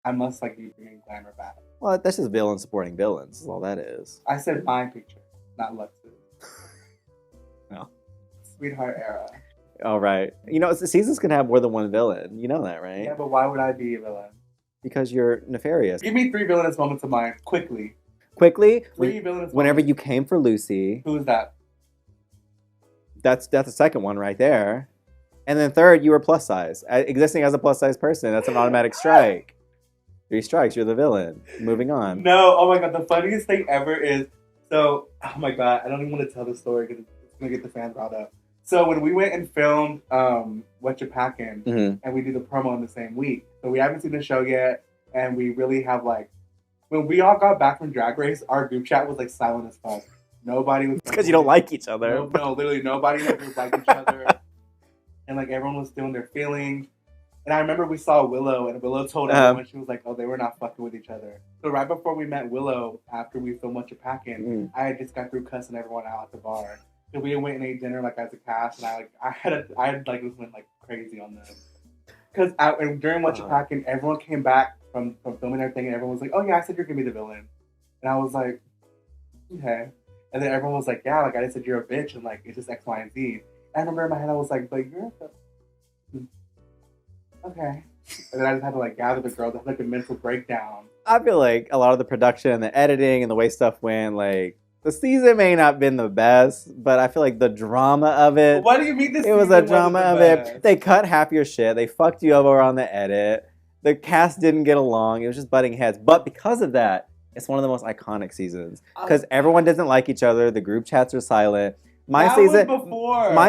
I must like you bringing glamour back. Well, that's just villains supporting villains. That's all that is. I said my picture, not Lux's. No. Sweetheart era. All right. You know, seasons can have more than one villain. You know that, right? Yeah, but why would I be a villain? Because you're nefarious. Give me 3 villainous moments of mine, quickly. Quickly, 3 villainous whenever moments. you came for Lucy. Who is that? That's the second one right there. And then third, you were plus size. Existing as a plus size person, that's an automatic strike. 3 strikes, you're the villain. Moving on. No, oh my god, the funniest thing ever is, so, oh my god, I don't even want to tell the story because it's going to get the fans riled up. So when we went and filmed What You Packin', and we did the promo in the same week, so we haven't seen the show yet, and we really have like, when we all got back from Drag Race, our group chat was like silent as fuck. Nobody was... Because you don't like each other. No, literally nobody in the group liked each other. And like everyone was doing their feelings. And I remember we saw Willow, and Willow told everyone, she was like, oh, they were not fucking with each other. So right before we met Willow, after we filmed What You Packin', I had just got through cussing everyone out at the bar. So we went and ate dinner like as a cast, and I had just went like crazy on them. Because during What You Packin', everyone came back from filming everything, and everyone was like, oh yeah, I said you're gonna be the villain. And I was like, okay. And then everyone was like, yeah, like I just said you're a bitch, and like it's just X, Y, and Z. And I remember in my head I was like, but you're okay. And then I just had to like gather the girls, I had like a mental breakdown. I feel like a lot of the production and the editing and the way stuff went, like the season may not have been the best, but I feel like the drama of it. What do you mean it was a drama of it. They cut half your shit. They fucked you over on the edit. The cast didn't get along. It was just butting heads. But because of that, it's one of the most iconic seasons. Because everyone doesn't like each other. The group chats are silent. My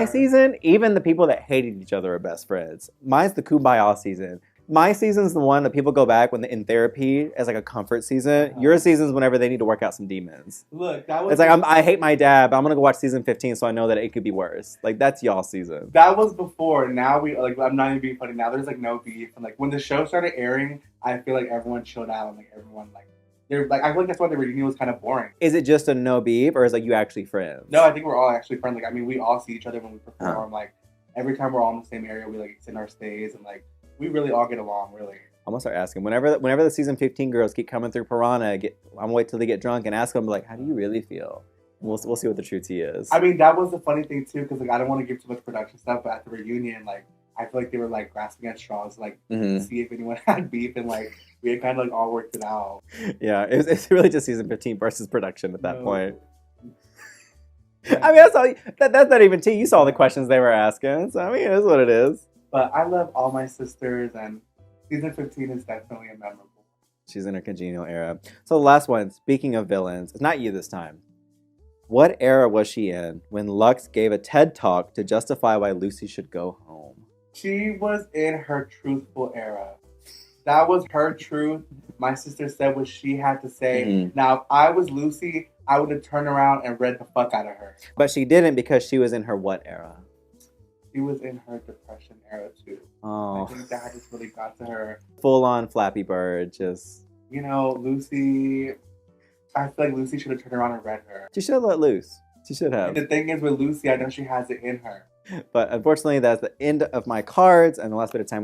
season, even the people that hated each other are best friends. Mine's the Kumbaya season. My season's the one that people go back when they're in therapy as like a comfort season. Your season's whenever they need to work out some demons. Look, that was... It's like, I hate my dad, but I'm going to go watch season 15 so I know that it could be worse. Like, that's y'all's season. That was before. Now I'm not even being funny. Now there's like no beef. And like when the show started airing, I feel like everyone chilled out and like everyone like... They're like, I feel like that's why the reunion was kind of boring. Is it just a no beef, or is it like you actually friends? No, I think we're all actually friends. Like, I mean, we all see each other when we perform. Like, every time we're all in the same area, we like send our stays, and like, we really all get along. Really. I'm gonna start asking whenever the season 15 girls keep coming through Piranha. I'm gonna wait till they get drunk and ask them like, how do you really feel? We'll see what the true tea is. I mean, that was the funny thing too, because like I don't want to give too much production stuff, but at the reunion, like I feel like they were like grasping at straws, like to see if anyone had beef, and like we had kind of like all worked it out. Yeah, it's really just season 15 versus production at that point. Yeah. I mean, that's not even tea. You saw the questions they were asking, so I mean, it is what it is. But I love all my sisters, and season 15 is definitely a memorable. She's in her congenial era. So the last one, speaking of villains, it's not you this time. What era was she in when Lux gave a TED Talk to justify why Lucy should go home? She was in her truthful era. That was her truth. My sister said what she had to say. Now, if I was Lucy, I would have turned around and read the fuck out of her. But she didn't, because she was in her what era? She was in her depression era too. Oh. I think that just really got to her. Full on Flappy Bird, just... You know, Lucy... I feel like Lucy should have turned around and read her. She should have let loose. She should have. And the thing is with Lucy, I know she has it in her. But unfortunately, that's the end of my cards and the last bit of time